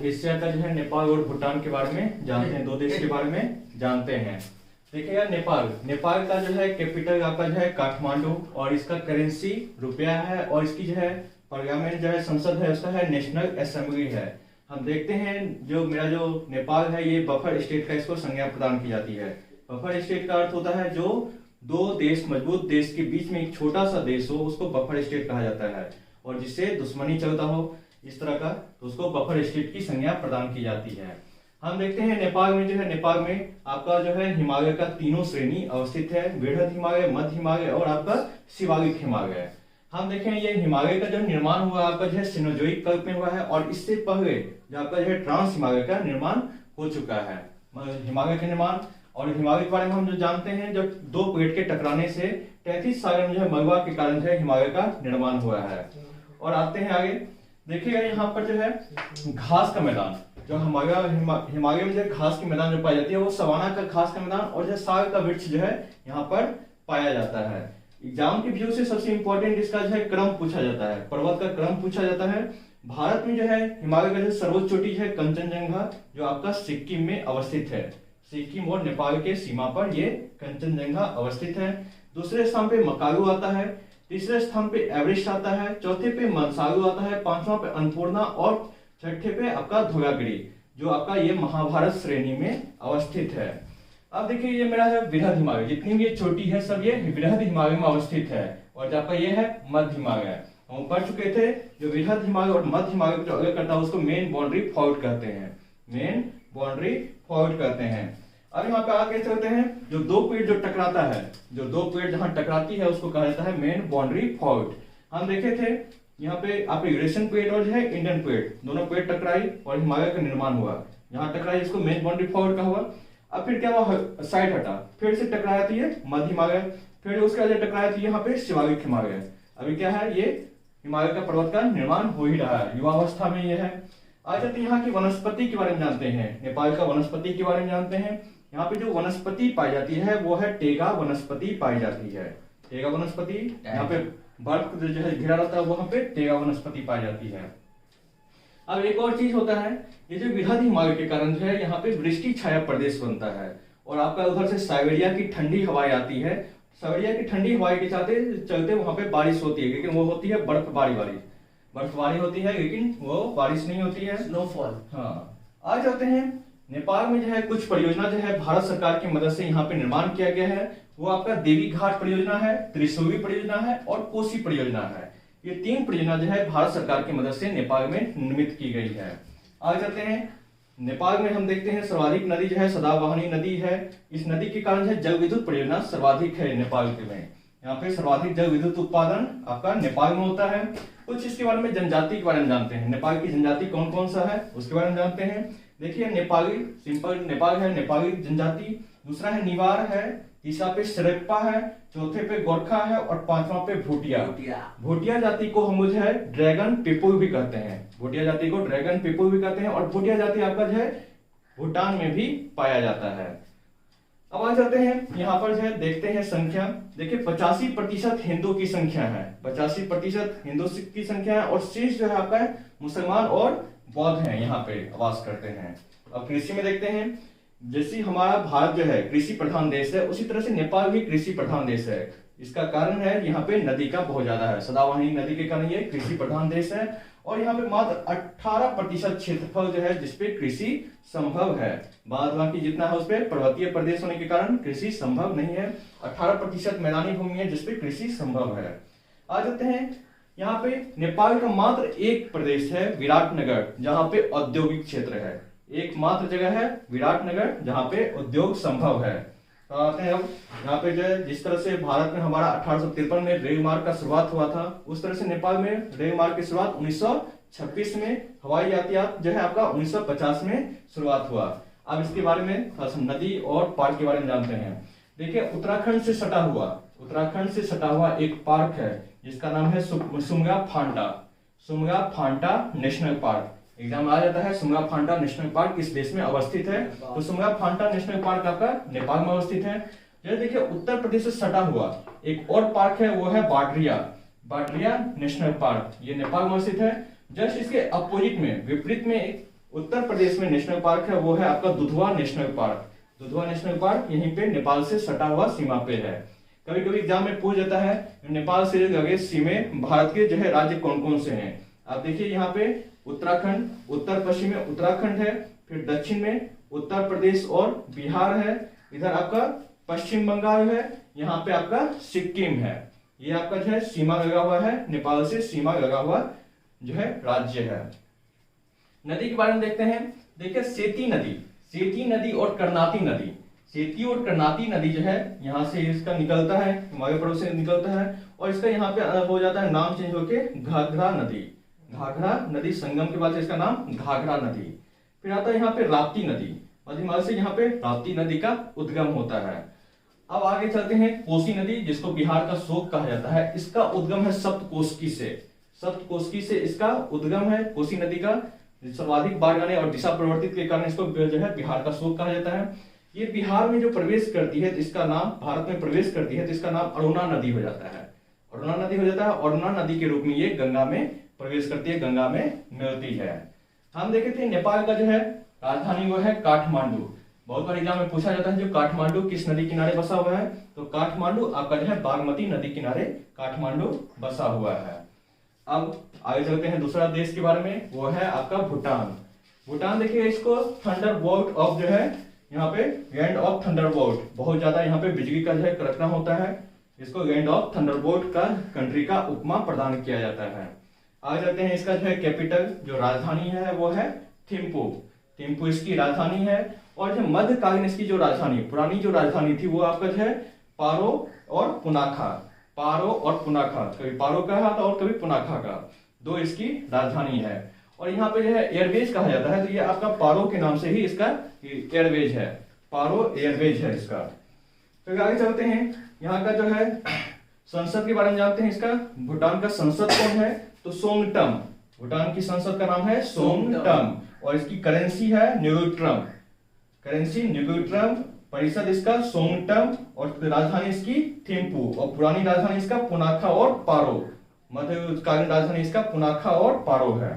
आज एशिया का जो है नेपाल और भूटान के बारे में जानते हैं, दो देश के बारे में जानते हैं। देखिए यार, नेपाल का जो है कैपिटल आपका जो है काठमांडू और इसका करेंसी रुपया है और इसकी जो है पार्लियामेंट जो है संसद है उसका है नेशनल असेंबली है। हम देखते हैं जो मेरा जो नेपाल है ये बफर स्टेट का इसको संज्ञा प्रदान की जाती है। बफर स्टेट का अर्थ होता है जो दो देश मजबूत देश के बीच में एक छोटा सा देश हो उसको बफर स्टेट कहा जाता है, और जिससे दुश्मनी चलता हो इस तरह का तो उसको बफर स्टेट की संज्ञा प्रदान की जाती है। हम देखते हैं नेपाल में जो है, नेपाल में आपका जो है हिमालय का तीनों श्रेणी अवस्थित है, वृहद हिमालय, मध्य हिमालय और आपका शिवालिक हिमालय। हम देखें ये हिमालय का जो निर्माण हुआ आपका जो है सिनोजोइक कल्प में हुआ है, और इससे पहले जो आपका जो है ट्रांस हिमालय का निर्माण हो चुका है। हिमालय का निर्माण और हिमालय के बारे में हम जो जानते हैं, जो दो प्लेट के टकराने से 33 साल में जो है मलबा के कारण जो है हिमालय का निर्माण हुआ है। और आते हैं आगे, देखिएगा यहाँ पर जो है घास का मैदान, जो हिमालय में जो घास के मैदान जो पाई जाती है वो सवाना का घास का मैदान और जो साग का वृक्ष जो है यहाँ पर पाया जाता है। एग्जाम के व्यू से सबसे इंपॉर्टेंट इसका जो है क्रम पूछा जाता है, पर्वत का क्रम पूछा जाता है। भारत में जो है हिमालय का जो सर्वोच्च चोटी है कंचनजंगा, जो आपका सिक्किम में अवस्थित है। सिक्किम और नेपाल के सीमा पर ये कंचनजंगा अवस्थित है। दूसरे स्थान पे मकालू आता है, तीसरे स्थान पे एवरेस्ट आता है, चौथे पे मनसालू आता है, पांचवा पे अन्नपूर्णा और छठे पे आपका धौलागिरी, जो आपका ये महाभारत श्रेणी में अवस्थित है। अब देखिए ये मेरा है वृहद हिमालय, जितनी भी ये चोटी है सब ये वृहद हिमालय में अवस्थित है, और जो आपका ये है मध्य हिमालय। हम पढ़ चुके थे जो वृहद हिमालय और मध्य हिमालय को जो अलग करता है उसको मेन बाउंड्री फॉल्ट कहते हैं, मेन बाउंड्री फॉल्ट कहते हैं। अब यहाँ पे आगे चलते हैं, जो दो प्लेट जो टकराता है, जो दो प्लेट जहां टकराती है उसको कहा जाता है मेन बाउंड्री फॉल्ट। हम देखे थे यहाँ पे आप यूरेशियन प्लेट और जो है इंडियन प्लेट, दोनों प्लेट टकराई और हिमालय का निर्माण हुआ। यहाँ टकराई इसको मेन बाउंड्री फॉल्ट का हुआ। अब फिर क्या हुआ, साइड हटा, फिर से टकराती है मध्य हिमालय, फिर उसके बाद टकराती है यहाँ पे शिवालिक हिमालय। अभी क्या है, ये हिमालय का पर्वत का निर्माण हो ही रहा है, युवावस्था में ये है। आज जाते यहाँ की वनस्पति के बारे में जानते हैं, नेपाल का वनस्पति के बारे में जानते हैं। यहाँ पे जो वनस्पति पाई जाती है वो है टेगा वनस्पति पाई जाती है। टेगा वनस्पति, यहाँ पे बर्फ जो है घिरा रहता है वहां पे टेगा वनस्पति पाई जाती है। अब एक और चीज होता है, ये जो वृहद हिमालय के कारण जो है यहाँ पे वृष्टि छाया प्रदेश बनता है, और आपका उधर से साइबेरिया की ठंडी हवाएं आती है। साइबेरिया की ठंडी हवाएं के चलते वहां पे बारिश होती है, लेकिन वो होती है बर्फबारी होती है, लेकिन वो बारिश नहीं होती है, स्नोफॉल। हाँ, आ जाते हैं नेपाल में जो है कुछ परियोजना जो है भारत सरकार की मदद से यहाँ पे निर्माण किया गया है। वो आपका देवी घाट परियोजना है, त्रिशूली परियोजना है और कोसी परियोजना है। ये तीन परियोजना जो है भारत सरकार की मदद से नेपाल में निर्मित की गई है। आगे जाते हैं, नेपाल में हम देखते हैं सर्वाधिक नदी जो है सदाबहानी नदी है। इस नदी के कारण जो है जल विद्युत परियोजना सर्वाधिक है नेपाल में। यहाँ पे सर्वाधिक जल विद्युत उत्पादन आपका नेपाल में होता है। कुछ इसके बारे में जनजाति के बारे में जानते हैं, नेपाल की जनजाति कौन कौन सा है उसके बारे में जानते हैं। देखिए नेपाली, सिंपल नेपाल है नेपाली जनजाति, दूसरा है निवार है, तीसरा पे शेरपा है, चौथे पे गोरखा है और पांचवा पे भूटिया जाति को हम जो है ड्रैगन पीपुल भी कहते हैं। भूटिया जाति को ड्रैगन पीपुल भी कहते हैं, और भूटिया जाति आपका जो है भूटान में भी पाया जाता है। अब आ जाते हैं यहाँ पर जो है देखते हैं संख्या। देखिए 85% हिंदू की संख्या है, 85% हिंदू की संख्या है, और शेष जो है आपका मुसलमान और बौद्ध हैं यहाँ पे वास करते हैं। अब कृषि में देखते हैं, जैसे हमारा भारत जो है कृषि प्रधान देश है, उसी तरह से नेपाल भी कृषि प्रधान देश है। इसका कारण है यहाँ पे नदी का बहुत ज्यादा है, सदाबहानी नदी के कारण ये कृषि प्रधान देश है। और यहाँ पे मात्र 18% क्षेत्रफल जो है जिसपे कृषि संभव है, बाद बाकी जितना है उसपे पर्वतीय प्रदेश होने के कारण कृषि संभव नहीं है। 18% मैदानी भूमि है जिसपे कृषि संभव है। आ जाते हैं यहाँ पे नेपाल का मात्र एक प्रदेश है विराटनगर, जहाँ पे औद्योगिक क्षेत्र है। एकमात्र जगह है विराटनगर जहाँ पे उद्योग संभव है। तो आते हैं अब यहाँ पे जो है जिस तरह से भारत में हमारा 1853 में रेल मार्ग का शुरुआत हुआ था, उस तरह से नेपाल में रेल मार्ग की शुरुआत 1926 में, हवाई यातायात जो है आपका 1950 में शुरुआत हुआ। अब इसके बारे में थोड़ा सा नदी और पार्क के बारे में जानते हैं। देखिए उत्तराखंड से सटा हुआ एक पार्क है जिसका नाम है सुमगा फांटा नेशनल पार्क। एग्जाम आ जाता है, सुमगा फांटा नेशनल पार्क किस देश में अवस्थित है, तो सुमगा फांटा नेशनल पार्क आपका नेपाल में अवस्थित है। जैसे देखिए उत्तर प्रदेश से सटा हुआ एक और पार्क है, वो है बाटरिया नेशनल पार्क, ये नेपाल में अवस्थित है। जस्ट इसके अपोजिट में, विपरीत में एक उत्तर प्रदेश में नेशनल पार्क है वो है आपका Dudhwa national park. Dudhwa national park यहीं पे नेपाल से सटा हुआ सीमा पे है। कभी कभी एग्जाम में पूछ जाता है नेपाल से लगे सीमे भारत के जो है राज्य कौन कौन से हैं। आप देखिए यहाँ पे उत्तराखंड, उत्तर पश्चिम में उत्तराखंड है, फिर दक्षिण में उत्तर प्रदेश और बिहार है, इधर आपका पश्चिम बंगाल है, यहाँ पे आपका सिक्किम है। ये आपका जो है सीमा लगा हुआ है, नेपाल से सीमा लगा हुआ जो है राज्य है। नदी के बारे में देखते हैं। देखिए सेती नदी और करनाती नदी, सेती और करनाती नदी जो है यहाँ से इसका निकलता है, हिमालय पर्वत से निकलता है और इसका यहाँ पे हो जाता है नाम चेंज होके घाघरा नदी। घाघरा नदी संगम के बाद से इसका नाम घाघरा नदी। फिर आता है यहाँ पे राप्ती नदी, मध्य हिमालय से यहाँ पे राप्ती नदी का उद्गम होता है। अब आगे चलते हैं कोसी नदी, जिसको बिहार का शोक कहा जाता है। इसका उद्गम है सप्तकोशी से, सप्तकोशी से इसका उद्गम है कोसी नदी का। सर्वाधिक बाढ़ आने और दिशा परिवर्तित के कारण इसको जो है बिहार का शोक कहा जाता है। ये बिहार में जो प्रवेश करती है तो इसका नाम, भारत में प्रवेश करती है तो इसका नाम अरुणा नदी हो जाता है। अरुणा नदी हो जाता है। अरुणा नदी के रूप में ये गंगा में प्रवेश करती है, गंगा में मिलती है। हम देखे थे नेपाल का जो है राजधानी वो है काठमांडू। बहुत बार एग्जाम में पूछा जाता है जो काठमांडू किस नदी किनारे बसा हुआ है, तो काठमांडू आपका जो है बागमती नदी किनारे काठमांडू बसा हुआ है। अब आगे चलते हैं दूसरा देश के बारे में, वो है आपका भूटान। भूटान देखिए, इसको थंडरबोल्ट ऑफ जो है यहाँ पे लैंड ऑफ थंडरबोल्ट, बहुत ज्यादा यहाँ पे बिजली का जो है कड़कना होता है, इसको लैंड ऑफ थंडरबोल्ट का कंट्री का उपमा प्रदान किया जाता है। आगे चलते हैं, इसका जो है कैपिटल जो राजधानी है वो है थिम्पू। थिम्पू इसकी राजधानी है। और जो मध्यकालीन इसकी जो राजधानी, पुरानी जो राजधानी थी वो आपका जो है पारो और पुनाखा, पारो और पुनाखा, कभी पारो का हाथ और कभी पुनाखा का, दो इसकी राजधानी है। और यहाँ पे जो है एयरवेज कहा जाता है, तो ये आपका पारो के नाम से ही इसका एयरवेज है, पारो एयरवेज है इसका। तो आगे चलते हैं, यहाँ का जो है संसद के बारे में जानते हैं। इसका भूटान का संसद कौन है, तो सोंगटम। भूटान की संसद का नाम है सोंगटम और इसकी करेंसी है न्यूट्रम, करेंसी न्यूट्रम। परिषद इसका सोंगटम और राजधानी इसकी थिम्पू और पुरानी राजधानी इसका पुनाखा और पारो, मध्यकालीन राजधानी इसका पुनाखा और पारो है।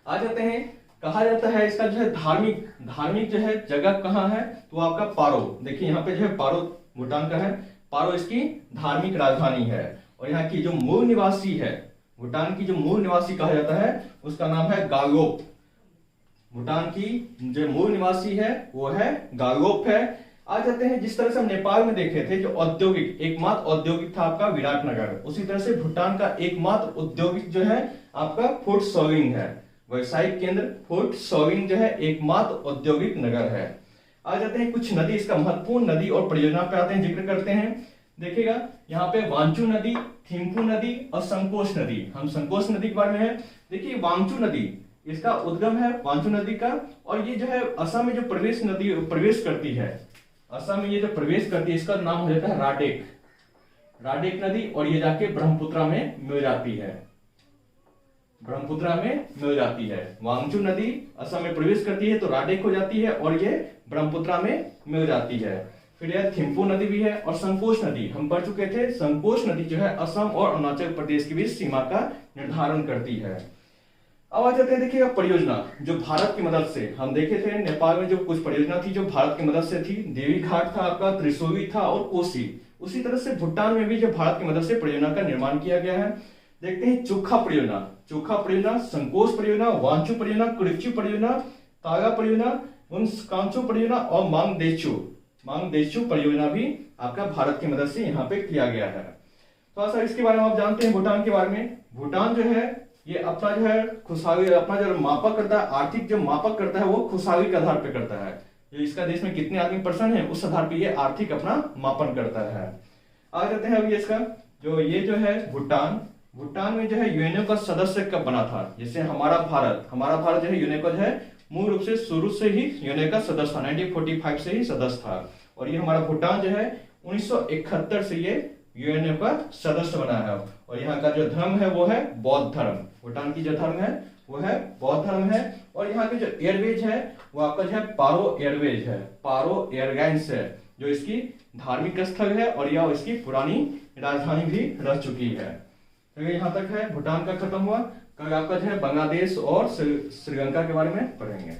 आ जाते हैं, कहा जाता है इसका जो है धार्मिक जो है जगह कहाँ है, तो आपका पारो। देखिए यहाँ पे जो है पारो भूटान का है, पारो इसकी धार्मिक राजधानी है। और यहाँ की जो मूल निवासी है, भूटान की जो मूल निवासी कहा जाता है उसका नाम है गालोप। भूटान की जो मूल निवासी है वो है गालोप है। आ जाते हैं, जिस तरह से हम नेपाल में देखे थे जो औद्योगिक, एकमात्र औद्योगिक था आपका विराटनगर, उसी तरह से भूटान का एकमात्र औद्योगिक जो है आपका फुट सोविंग है, व्यवसायिक केंद्र फुट सोविंग जो है एकमात्र औद्योगिक नगर है। आ जाते हैं कुछ नदी, इसका महत्वपूर्ण नदी और परियोजना पे आते हैं, जिक्र करते हैं। देखिएगा यहाँ पे वांचू नदी, थिम्पू नदी और संकोच नदी। हम संकोच नदी के बारे में है। देखिए वांचू नदी, इसका उद्गम है वांचू नदी का, और ये जो है असम में जो प्रवेश करती है, असम में ये जो प्रवेश करती है इसका नाम हो जाता है राडेक, राडेक नदी। और ये जाके ब्रह्मपुत्रा में मिल जाती है, ब्रह्मपुत्रा में मिल जाती है। वांचू नदी असम में प्रवेश करती है तो राडेक हो जाती है और ये ब्रह्मपुत्रा में मिल जाती है। फिर यह थिम्पू नदी भी है और संकोच नदी हम पढ़ चुके थे। संकोच नदी जो है असम और अरुणाचल प्रदेश के बीच सीमा का निर्धारण करती है। अब आ जाते हैं, देखिएगा परियोजना जो भारत की मदद से, हम देखे थे नेपाल में जो कुछ परियोजना थी जो भारत की मदद से थी, देवी घाट था आपका, त्रिशूली था और कोसी। उसी तरह से भूटान में भी जो भारत की मदद से परियोजना का निर्माण किया गया है। देखते हैं चोखा परियोजना, चोखा परियोजना, संकोच परियोजना, वांचू परियोजना, कुरिच्यू परियोजना, तागा परियोजना, कांचो परियोजना और मांगदेचू परियोजना भी आपका भारत की मदद से यहाँ पे किया गया है। थोड़ा सा इसके बारे में आप जानते हैं भूटान के बारे में। भूटान जो है ये अपना जो है खुशहाली, अपना जो मापक करता है, आर्थिक जो मापक करता है वो खुशहाली के आधार पर करता है। जो इसका देश में कितने आदमी पर्सन है उस आधार पर ये आर्थिक अपना मापन करता है। आ जाते हैं अभी इसका जो ये है भूटान में जो है यूएनओ का सदस्य कब बना था। जैसे हमारा भारत जो है यूएनओ का जो है मूल रूप से शुरू से ही यूएनओ का सदस्य था, 1945 से ही सदस्य था। और ये हमारा भूटान जो है 1971 से ये यूएनओ का सदस्य बना है। और यहाँ का जो धर्म है वो है बौद्ध धर्म, भूटान की जो धर्म है वो है बौद्ध धर्म है। और यहाँ के जो एयरवेज है वो आपका जो है पारो एयरवेज है, पारो एयरलाइंस है, जो इसकी धार्मिक स्थल है और यह इसकी पुरानी राजधानी भी रह चुकी है। तो यहाँ तक है भूटान का खत्म हुआ। कल आपका जो है बांग्लादेश और श्रीलंका के बारे में पढ़ेंगे।